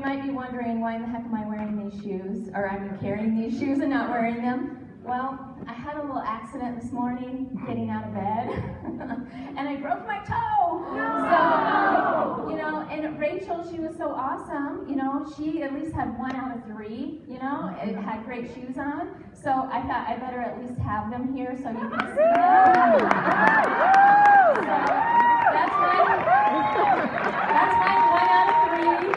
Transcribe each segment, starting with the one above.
might be wondering, why in the heck am I wearing these shoes? Or I'm carrying these shoes and not wearing them? Well, I had a little accident this morning getting out of bed, and I broke my toe. So, you know, and Rachel, she was so awesome. You know, she at least had 1 out of 3. You know, it had great shoes on. So I thought I better at least have them here so you can see them. So that's my 1 out of 3.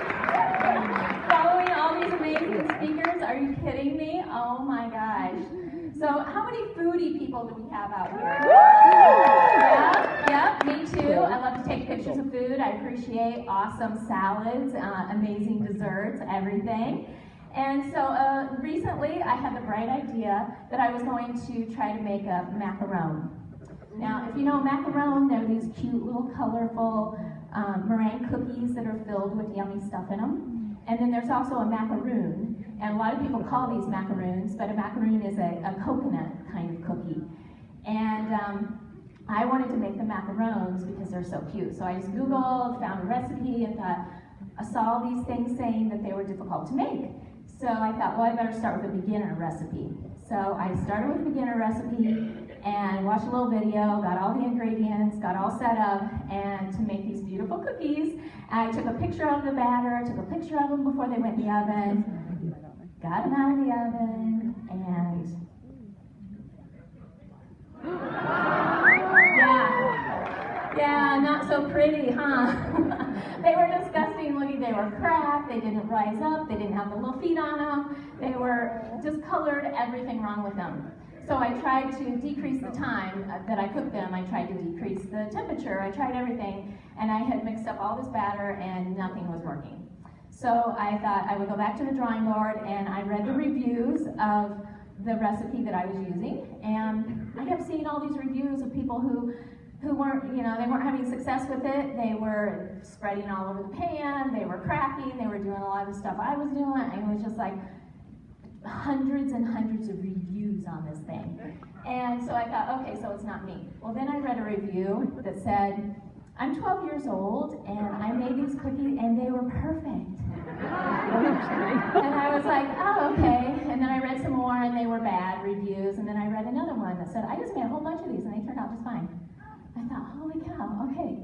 Following all these amazing speakers. Are you kidding me? Oh my gosh. So how many foodie people do we have out here? Yeah, me too. I love to take pictures of food. I appreciate awesome salads, amazing desserts, everything. And so recently I had the bright idea that I was going to try to make a macaron. Now, if you know macaron, they're these cute little colorful meringue cookies that are filled with yummy stuff in them. And then there's also a macaroon. And a lot of people call these macaroons, but a macaroon is a coconut kind of cookie. And I wanted to make the macarons because they're so cute. So I just Googled, found a recipe, and thought, I saw all these things saying that they were difficult to make. So I thought, well, I better start with a beginner recipe. So I started with a beginner recipe and watched a little video, got all the ingredients, got all set up, and to make these beautiful cookies, I took a picture of the batter, took a picture of them before they went in the oven, got them out of the oven, and yeah, not so pretty, huh? They were disgusting looking. They were cracked, they didn't rise up, they didn't have the little feet on them, they were discolored, everything wrong with them. So I tried to decrease the time that I cooked them. I tried to decrease the temperature. I tried everything, and I had mixed up all this batter, and nothing was working. So I thought I would go back to the drawing board, and I read the reviews of the recipe that I was using, and I kept seeing all these reviews of people who weren't, you know, they weren't having success with it. They were spreading all over the pan, they were cracking, they were doing a lot of the stuff I was doing, and it was just like hundreds and hundreds of reviews on this thing. And so I thought, okay, so it's not me. Well, then I read a review that said, I'm 12 years old, and I made these cookies, and they were perfect. And I was like, oh, okay. And then I read some more, and they were bad reviews. And then I read another one that said, I just made a whole bunch of these, and they turned out just fine. I thought, holy cow, okay.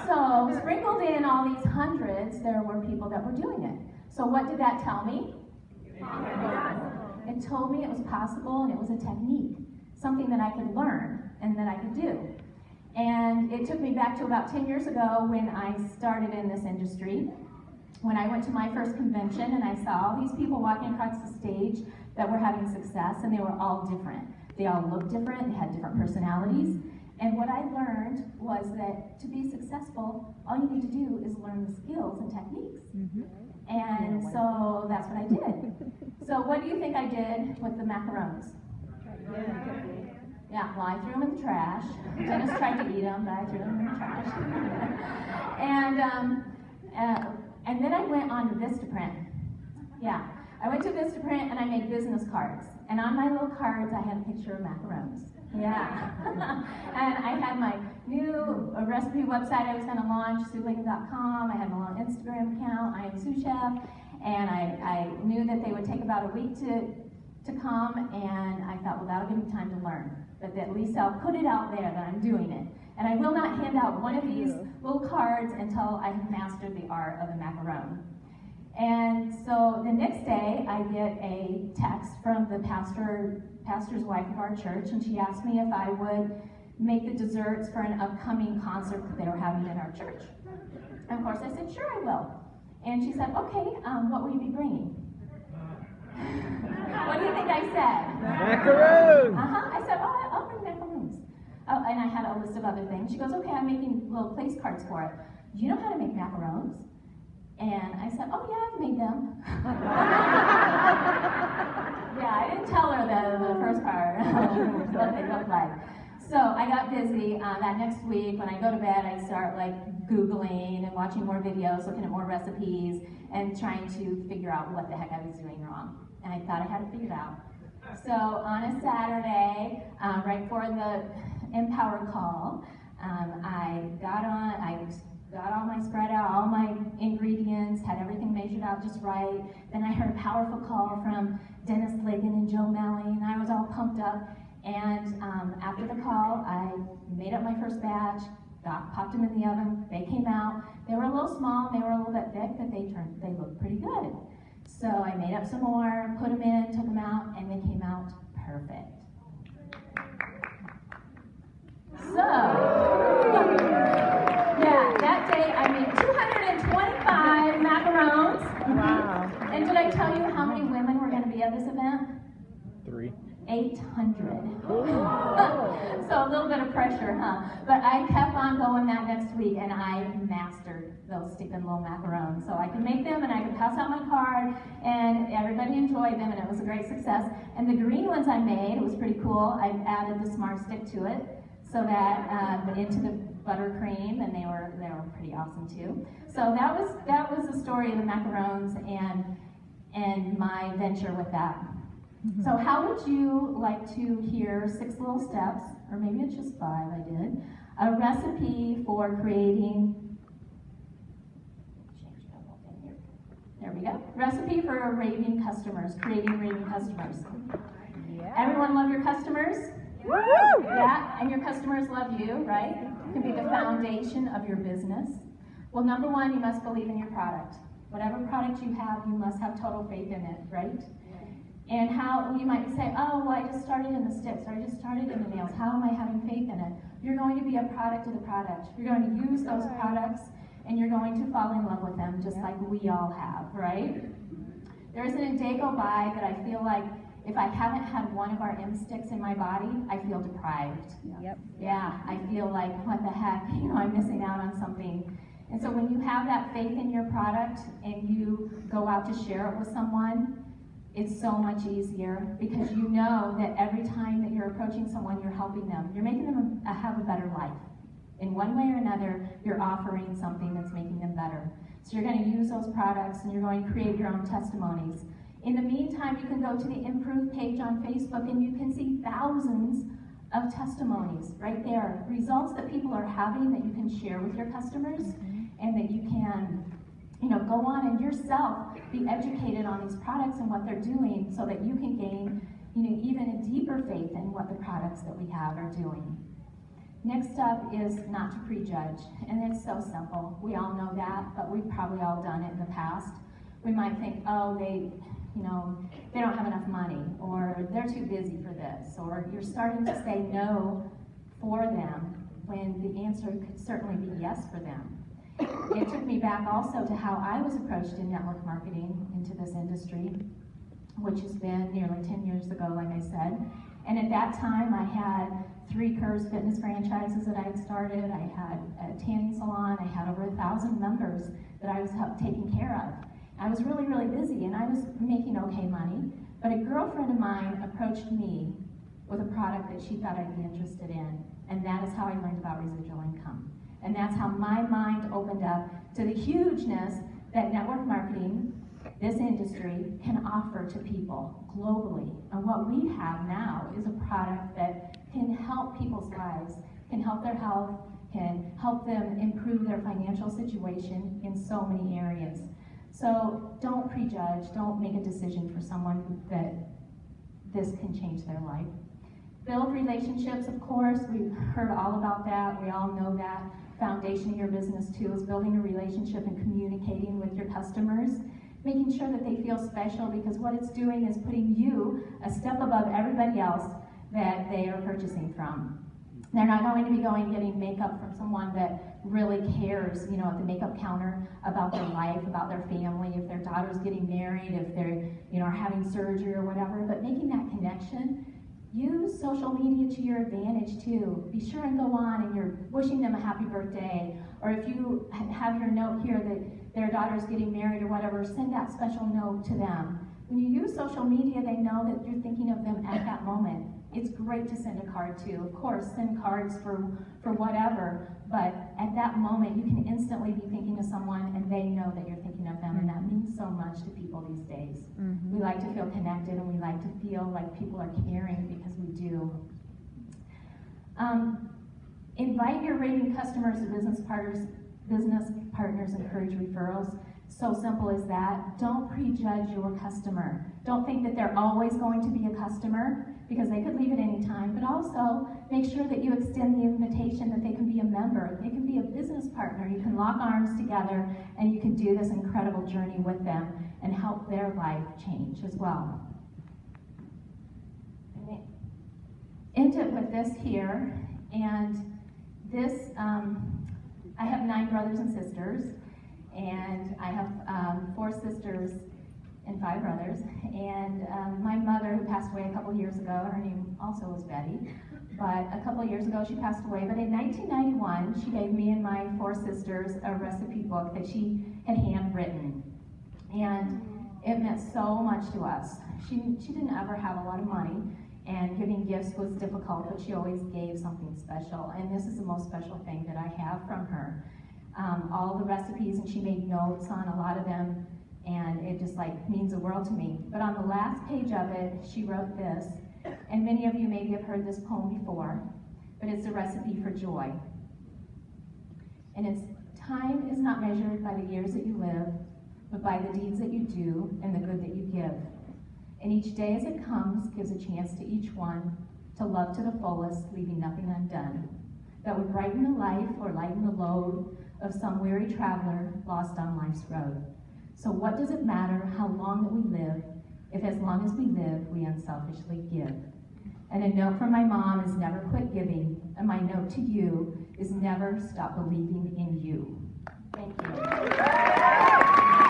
So sprinkled in all these hundreds, there were people that were doing it. So what did that tell me? It told me it was possible, and it was a technique, something that I could learn and that I could do. And it took me back to about 10 years ago when I started in this industry, when I went to my first convention and I saw all these people walking across the stage that were having success, and they were all different. They all looked different, they had different personalities. And what I learned was that to be successful, all you need to do is learn the skills and techniques. And so that's what I did. So what do you think I did with the macarons? Yeah, well, I threw them in the trash. Dennis tried to eat them, but I threw them in the trash. And then I went on to Vistaprint. Yeah, I went to Vistaprint and I made business cards. And on my little cards, I had a picture of macarons. Yeah. And I had my new recipe website I was going to launch, SueLincoln.com. I had my little Instagram account, I am Sue Chef. And I knew that they would take about a week to come, and I thought, well, that'll give me time to learn. But at least I'll put it out there that I'm doing it. And I will not hand out one of these little cards until I have mastered the art of the macaron. And so the next day, I get a text from the pastor's wife of our church, and she asked me if I would make the desserts for an upcoming concert that they were having in our church. And of course, I said, sure, I will. And she said, okay, what will you be bringing? What do you think I said? Macaroons! I said, oh, I'll bring macaroons. Oh, and I had a list of other things. She goes, okay, I'm making little place cards for it. Do you know how to make macarons? And I said, oh yeah, I've made them. Yeah, I didn't tell her the first part, what they look like. So I got busy that next week. When I go to bed, I start like Googling and watching more videos, looking at more recipes, and trying to figure out what the heck I was doing wrong. And I thought I had it figured out. So on a Saturday, right before the Empower call, I got on, I got all my spread out, all my ingredients, had everything measured out just right. Then I heard a powerful call from Dennis Ligon and Joe Melly, and I was all pumped up. And after the call, I made up my first batch, popped them in the oven. They came out. They were a little small, they were a little bit thick, but they looked pretty good. So I made up some more, put them in, took them out, and they came out perfect. So, yeah, that day I made 225 macarons. Wow. And did I tell you how many women were going to be at this event? 3. 800. So a little bit of pressure, huh? But I kept on going that next week, and I mastered those stinking little macarons. So I could make them, and I could pass out my card, and everybody enjoyed them, and it was a great success. And the green ones I made, it was pretty cool. I added the Smart Stick to it, so that into the buttercream, and they were pretty awesome too. So that was the story of the macarons and my venture with that. So how would you like to hear 6 little steps, or maybe it's just 5, I did, a recipe for creating, change that whole thing here. There we go. Recipe for raving customers, creating raving customers. Yeah. Everyone love your customers? Woo! Yeah, and your customers love you, right? It can be the foundation of your business. Well, number 1, you must believe in your product. Whatever product you have, you must have total faith in it, right? And how you might say, oh, well, I just started in the sticks, or I just started in the nails. How am I having faith in it? You're going to be a product of the product. You're going to use those products, and you're going to fall in love with them, just like we all have, right? There isn't a day go by that I feel like if I haven't had one of our M sticks in my body, I feel deprived. Yep. Yeah, I feel like, what the heck, I'm missing out on something. And so when you have that faith in your product and you go out to share it with someone, it's so much easier, because you know that every time that you're approaching someone, you're helping them. You're making them have a better life. In one way or another, you're offering something that's making them better. So you're going to use those products, and you're going to create your own testimonies. In the meantime, you can go to the Improve page on Facebook, and you can see thousands of testimonies right there. Results that people are having that you can share with your customers, and that you can go on and yourself be educated on these products and what they're doing, so that you can gain, even a deeper faith in what the products that we have are doing. Next up is not to prejudge, and it's so simple. We all know that, but we've probably all done it in the past. We might think, oh, they don't have enough money, or they're too busy for this, or you're starting to say no for them when the answer could certainly be yes for them. It took me back also to how I was approached in network marketing into this industry, which has been nearly 10 years ago, like I said. And at that time, I had 3 Curves fitness franchises that I had started. I had a tanning salon. I had over 1,000 members that I was taking care of. I was really, really busy, and I was making okay money. But a girlfriend of mine approached me with a product that she thought I'd be interested in, and that is how I learned about residual income. And that's how my mind opened up to the hugeness that network marketing, this industry, can offer to people globally. And what we have now is a product that can help people's lives, can help their health, can help them improve their financial situation in so many areas. So don't prejudge, don't make a decision for someone that this can change their life. Build relationships, of course. We've heard all about that. We all know that. Foundation of your business too is building a relationship and communicating with your customers, making sure that they feel special, because what it's doing is putting you a step above everybody else that they are purchasing from. They're not going to be getting makeup from someone that really cares, at the makeup counter about their life, about their family, if their daughter's getting married, if they're, are having surgery or whatever. But making that connection, use social media to your advantage too. Be sure and go on and you're wishing them a happy birthday. Or if you have your note here that their daughter's getting married or whatever, send that special note to them. When you use social media, they know that you're thinking of them at that moment. It's great to send a card too. Of course, send cards for whatever, but at that moment, you can instantly be thinking of someone and they know that you're thinking of them, and that means so much to people these days. We like to feel connected, and we like to feel like people are caring, because we do. Invite your raving customers and business partners business partners encourage referrals. So simple as that. Don't prejudge your customer. Don't think that they're always going to be a customer, because they could leave at any time, but also make sure that you extend the invitation that they can be a member, they can be a business partner. You can lock arms together and you can do this incredible journey with them and help their life change as well. End it with this here, and this, I have 9 brothers and sisters, and I have 4 sisters and 5 brothers, and my mother, who passed away a couple years ago, her name also was Betty, but a couple years ago she passed away. But in 1991, she gave me and my 4 sisters a recipe book that she had handwritten, and it meant so much to us. She didn't ever have a lot of money, and giving gifts was difficult, but she always gave something special, and this is the most special thing that I have from her. All the recipes, and she made notes on a lot of them, and it just means the world to me. But on the last page of it, she wrote this, and many of you maybe have heard this poem before, but it's a recipe for joy. And it's, time is not measured by the years that you live, but by the deeds that you do and the good that you give. And each day as it comes gives a chance to each one to love to the fullest, leaving nothing undone, that would brighten the life or lighten the load of some weary traveler lost on life's road. So what does it matter how long that we live, if as long as we live, we unselfishly give? And a note from my mom is never quit giving, and my note to you is never stop believing in you. Thank you.